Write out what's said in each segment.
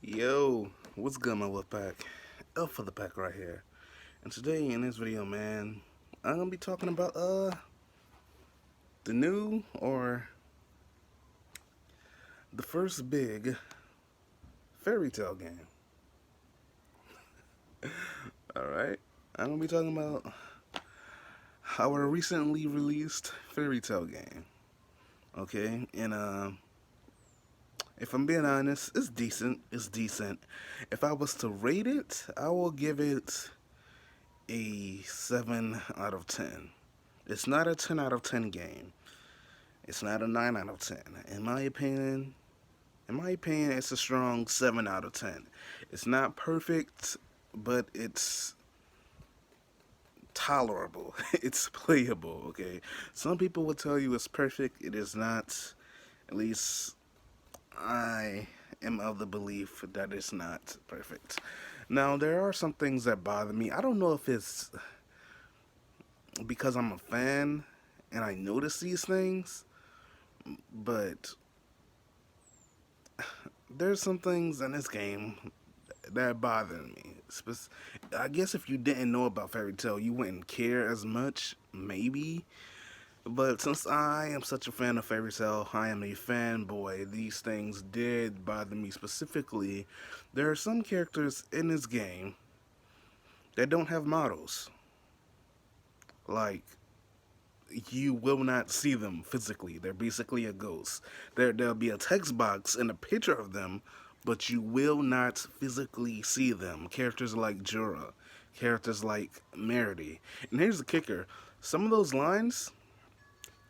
Yo, what's good, my wolf pack? Elf for the pack right here. And today in this video, man, I'm gonna be talking about the new or the first big fairy tale game. All right, I'm gonna be talking about our recently released fairy tale game. Okay, and if I'm being honest, it's decent. It's decent. If I was to rate it, I will give it a 7 out of 10. It's not a 10 out of 10 game. It's not a 9 out of 10. In my opinion, it's a strong 7 out of 10. It's not perfect, but it's tolerable. It's playable, okay? Some people will tell you it's perfect. It is not. At least I am of the belief that it's not perfect. Now, there are some things that bother me. I don't know if it's because I'm a fan and I notice these things, but there's some things in this game that bother me. I guess if you didn't know about Fairy Tail, you wouldn't care as much, maybe. But since I am such a fan of Fairy Tail, I am a fanboy. These things did bother me specifically. There are some characters in this game that don't have models. Like, you will not see them physically. They're basically a ghost. There'll be a text box and a picture of them, but you will not physically see them. Characters like Jura, characters like Merity. And here's the kicker. Some of those lines,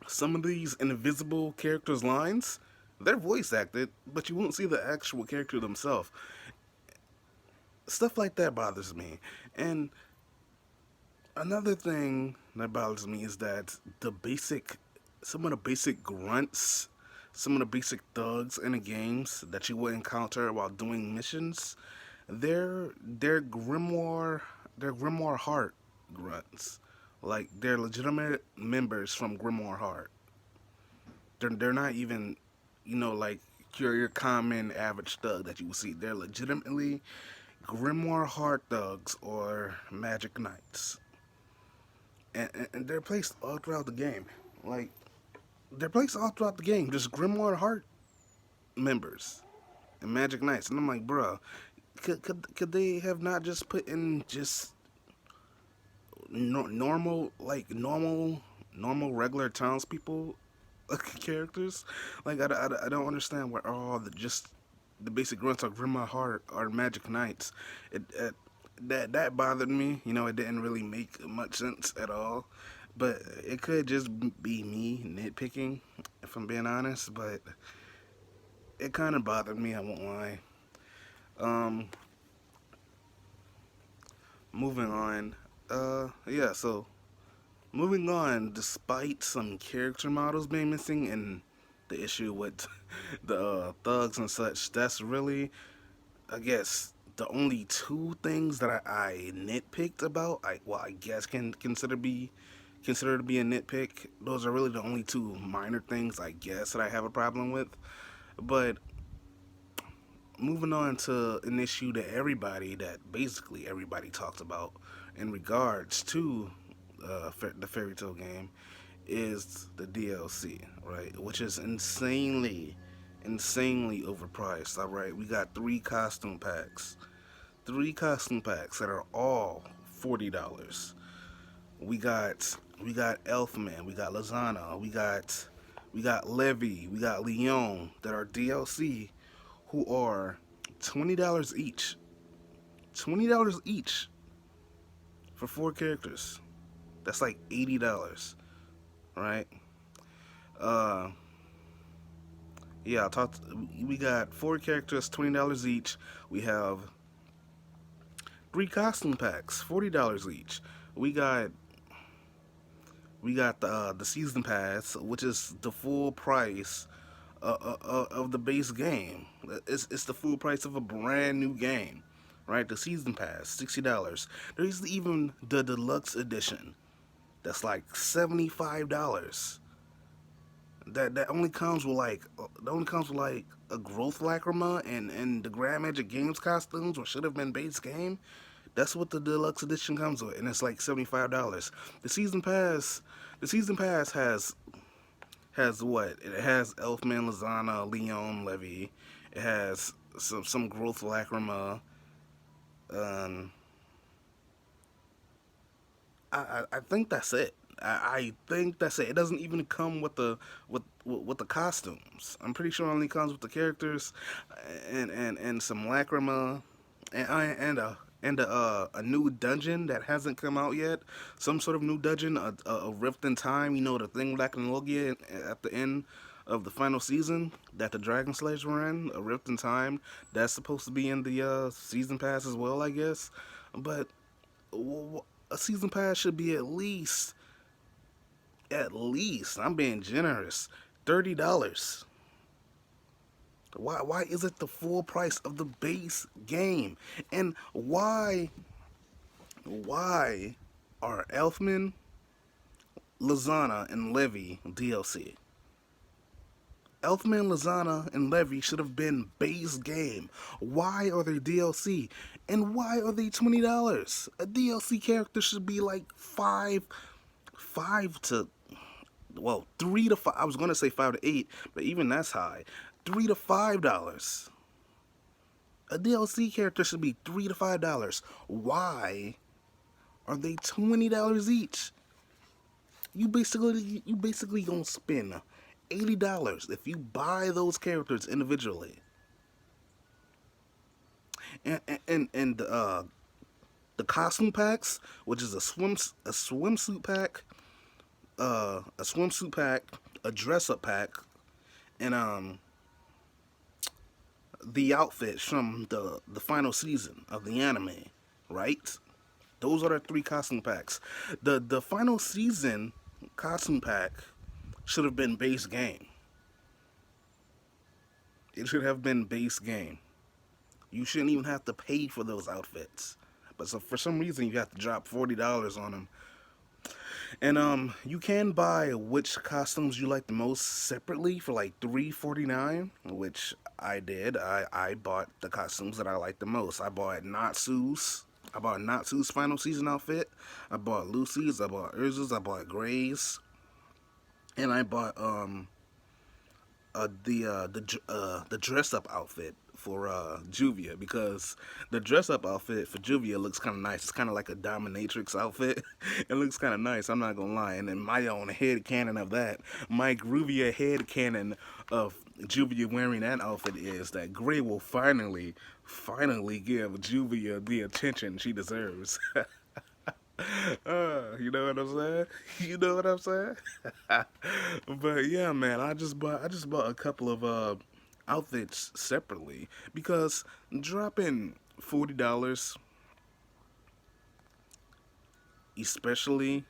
some of these invisible characters' lines, they're voice acted, but you won't see the actual character themselves. Stuff like that bothers me. And another thing that bothers me is that some of the basic grunts, some of the basic thugs in the games that you would encounter while doing missions, they're Grimoire Heart grunts. Like, they're legitimate members from Grimoire Heart. They're not even, like your common average thug that you would see. They're legitimately Grimoire Heart thugs or Magic Knights. And they're placed all throughout the game. Like, they're placed all throughout the game. Just Grimoire Heart members and Magic Knights. And I'm like, bruh, could they have not just put in just normal regular townspeople characters? Like, I don't understand where all the basic grunts of Grimoire Heart are Magic Knights. That bothered me. It didn't really make much sense at all. But it could just be me nitpicking, if I'm being honest. But it kind of bothered me. I won't lie. Um, moving on. Yeah. So moving on. Despite some character models being missing and the issue with the thugs and such, that's really, I guess, the only two things that I nitpicked about. I guess can consider to be a nitpick. Those are really the only two minor things I guess that I have a problem with. But moving on to an issue that basically everybody talks about in regards to the Fairy Tale game is the DLC, right? Which is insanely overpriced. All right, we got three costume packs that are all $40. We got Elfman, we got Lizana, we got Levy, we got Leon that are DLC, who are $20 each. $20 each for four characters. That's like $80, right? Uh, yeah, we got four characters, $20 each. We have three costume packs, $40 each. We got the season pass, which is the full price of the base game. It's the full price of a brand new game, right? The season pass, $60. There's even the deluxe edition, that's like $75. that only comes with like that only comes with like a growth Lacrima and the Grand Magic Games costumes, or should have been base game. That's what the deluxe edition comes with, and it's like $75. The season pass, the season pass has what? It has Elfman, Lizana, Leon, Levy. It has some growth Lacrima. Um, I think that's it. I think that's it. It doesn't even come with with the costumes. I'm pretty sure it only comes with the characters and some Lacrima and a new dungeon that hasn't come out yet. Some sort of new dungeon, a rift in time. You know, the thing back in Logia at the end of the final season that the Dragon Slayers were in, a rift in time. That's supposed to be in the season pass as well, I guess. But a season pass should be at least I'm being generous, $30. Why is it the full price of the base game? And why are Elfman, Lizana, and Levy DLC? Elfman, Lizana, and Levy should have been base game. Why are they DLC? And why are they $20? A DLC character should be like five to, well, 3 to 5. I was gonna say 5 to 8, but even that's high. $3 to $5. A DLC character should be $3 to $5. Why are they $20 each? You basically gonna spend $80 if you buy those characters individually. And the costume packs, which is a swimsuit pack, a swimsuit pack, a dress up pack, and the outfits from the final season of the anime, right? Those are the three costume packs. The final season costume pack should have been base game. It should have been base game. You shouldn't even have to pay for those outfits. But so for some reason you have to drop $40 on them. And you can buy which costumes you like the most separately for like $3.49, which I did. I bought the costumes that I like the most. I bought Natsu's final season outfit. I bought Lucy's. I bought Urza's. I bought Gray's. And I bought the dress up outfit for Juvia, because the dress up outfit for Juvia looks kind of nice. It's kind of like a dominatrix outfit. It looks kind of nice. I'm not gonna lie. And in my own head canon of that, my Groovia head canon of Juvia wearing that outfit is that Gray will finally give Juvia the attention she deserves. You know what I'm saying? You know what I'm saying? But yeah, man, I just bought a couple of outfits separately because dropping $40, especially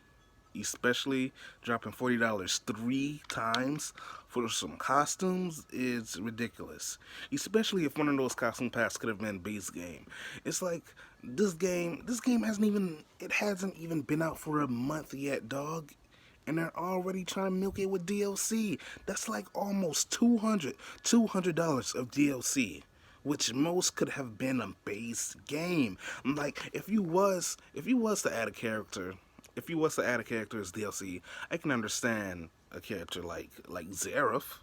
especially dropping $40 3 times for some costumes is ridiculous. Especially if one of those costume packs could have been base game. It's like this game hasn't even been out for a month yet, dog. And they're already trying to milk it with DLC. That's like almost $200 of DLC, which most could have been a base game. Like if you was to add a character, if you was to add a character as DLC, I can understand a character like Zareth.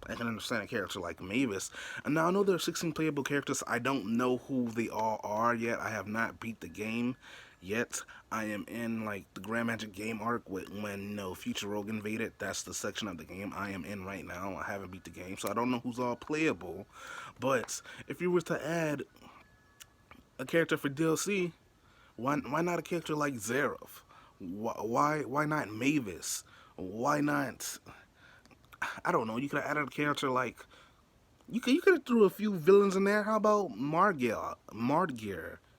I can understand a character like Mavis. And now I know there are 16 playable characters. I don't know who they all are yet. I have not beat the game yet. I am in like the Grand Magic game arc with when Future Rogue invaded. That's the section of the game I am in right now. I haven't beat the game, so I don't know who's all playable. But if you were to add a character for DLC, why not a character like Zareth? Why not Mavis? Why not? I don't know. You could have added a character like you could have threw a few villains in there. How about Margir?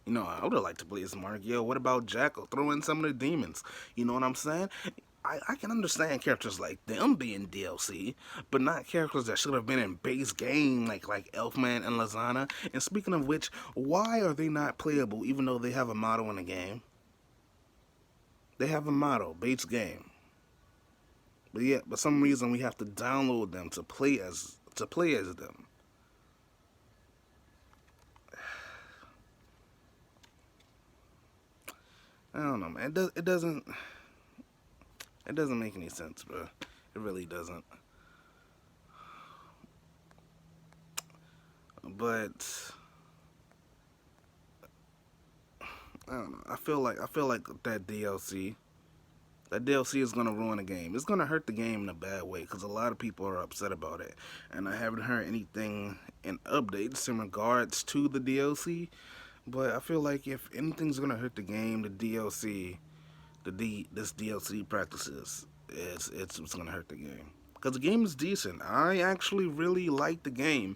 I would have liked to play as Margir. What about Jackal? Throw in some of the demons. You know what I'm saying? I can understand characters like them being DLC, but not characters that should have been in base game like Elfman and Lazana. And speaking of which, why are they not playable even though they have a motto in the game? They have a motto, base game. But yeah, for some reason we have to download them to play as them. I don't know, man. It doesn't make any sense, bro. It really doesn't. But I don't know. I feel like that DLC is gonna ruin the game. It's gonna hurt the game in a bad way because a lot of people are upset about it, and I haven't heard anything in updates in regards to the DLC. But I feel like if anything's gonna hurt the game, the DLC, this DLC practices, it's gonna hurt the game because the game is decent. I actually really like the game.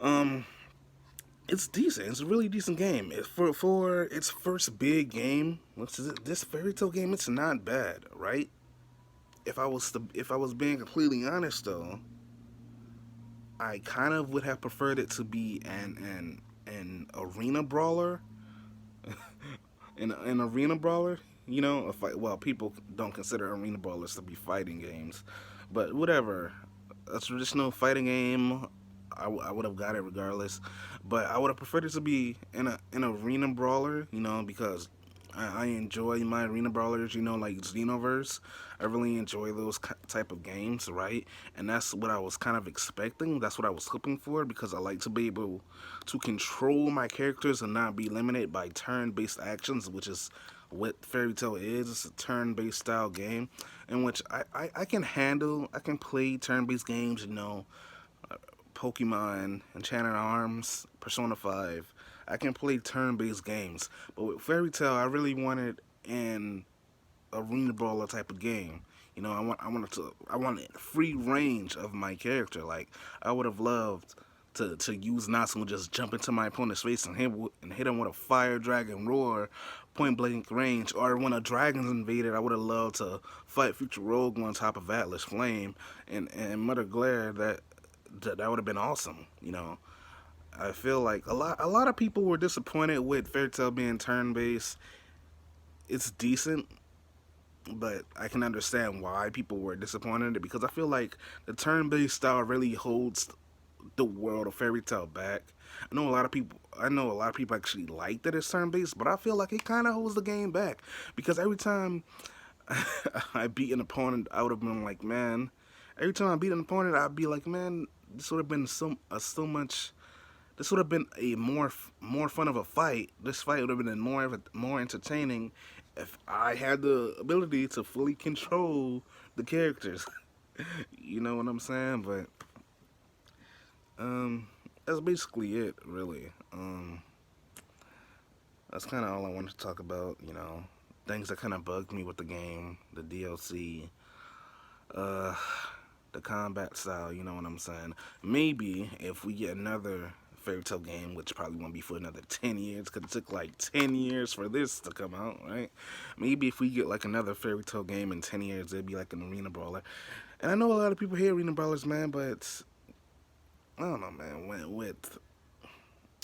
Um, it's decent. It's a really decent game. For its first big game, which is this fairy tale game. It's not bad, right? If I was being completely honest though, I kind of would have preferred it to be an arena brawler, an arena brawler. A fight. Well, people don't consider arena brawlers to be fighting games, but whatever. A traditional fighting game, I would have got it regardless. But I would have preferred it to be an arena brawler, because I enjoy my arena brawlers, like Xenoverse. I really enjoy those type of games, right? And that's what I was kind of expecting. That's what I was hoping for because I like to be able to control my characters and not be limited by turn-based actions, which is what Fairy Tail is. It's a turn-based style game in which I can handle. I can play turn-based games, Pokemon, Enchanted Arms, Persona 5. I can play turn-based games, but with Fairy Tail, I really wanted an arena brawler type of game. I wanted free range of my character. Like I would have loved to use Natsu and just jump into my opponent's face and hit him with a fire dragon roar, point blank range. Or when a dragon's invaded, I would have loved to fight Future Rogue on top of Atlas Flame and Mother Glare. That would have been awesome. I feel like a lot of people were disappointed with Fairy Tail being turn based. It's decent, but I can understand why people were disappointed because I feel like the turn based style really holds the world of Fairy Tail back. I know a lot of people actually like that it's turn based, but I feel like it kind of holds the game back because every time I beat an opponent, I would have been like, man. Every time I beat an opponent, I'd be like, man, this would have been so much. This would have been a more fun of a fight. This fight would have been more entertaining if I had the ability to fully control the characters. You know what I'm saying? But um, that's basically it, really. That's kind of all I wanted to talk about. Things that kind of bugged me with the game, the DLC, uh, the combat style. You know what I'm saying? Maybe if we get another Fairy Tail game, which probably won't be for another 10 years, because it took like 10 years for this to come out, right? Maybe if we get like another Fairy Tail game in 10 years, it'd be like an arena brawler. And I know a lot of people hate arena brawlers, man, but I don't know, man.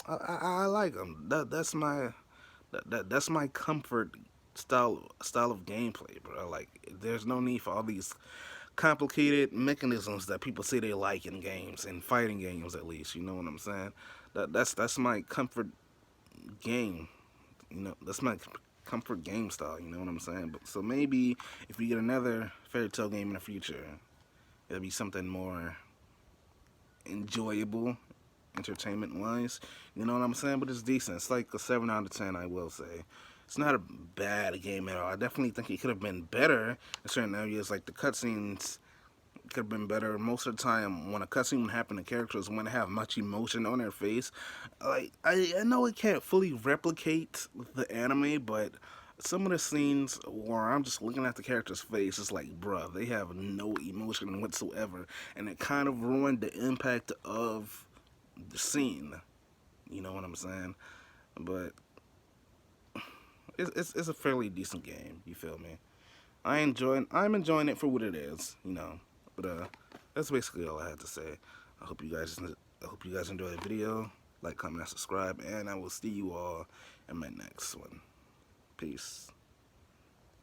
I like them. That's my comfort style of gameplay, bro. Like, there's no need for all these complicated mechanisms that people say they like in games, in fighting games at least. You know what I'm saying? That's my comfort game. That's my comfort game style. You know what I'm saying? But so maybe if we get another Fairy Tail game in the future, it'll be something more enjoyable, entertainment wise. You know what I'm saying? But it's decent. It's like a 7 out of 10, I will say. It's not a bad game at all. I definitely think it could have been better in certain areas, like the cutscenes could have been better. Most of the time, when a cutscene would happen, the characters wouldn't have much emotion on their face. Like I know it can't fully replicate the anime, but some of the scenes where I'm just looking at the character's face, it's like, bruh, they have no emotion whatsoever, and it kind of ruined the impact of the scene. You know what I'm saying? But it's a fairly decent game. You feel me? I'm enjoying it for what it is. But that's basically all I had to say. I hope you guys enjoy the video. Like, comment, and subscribe, and I will see you all in my next one. Peace.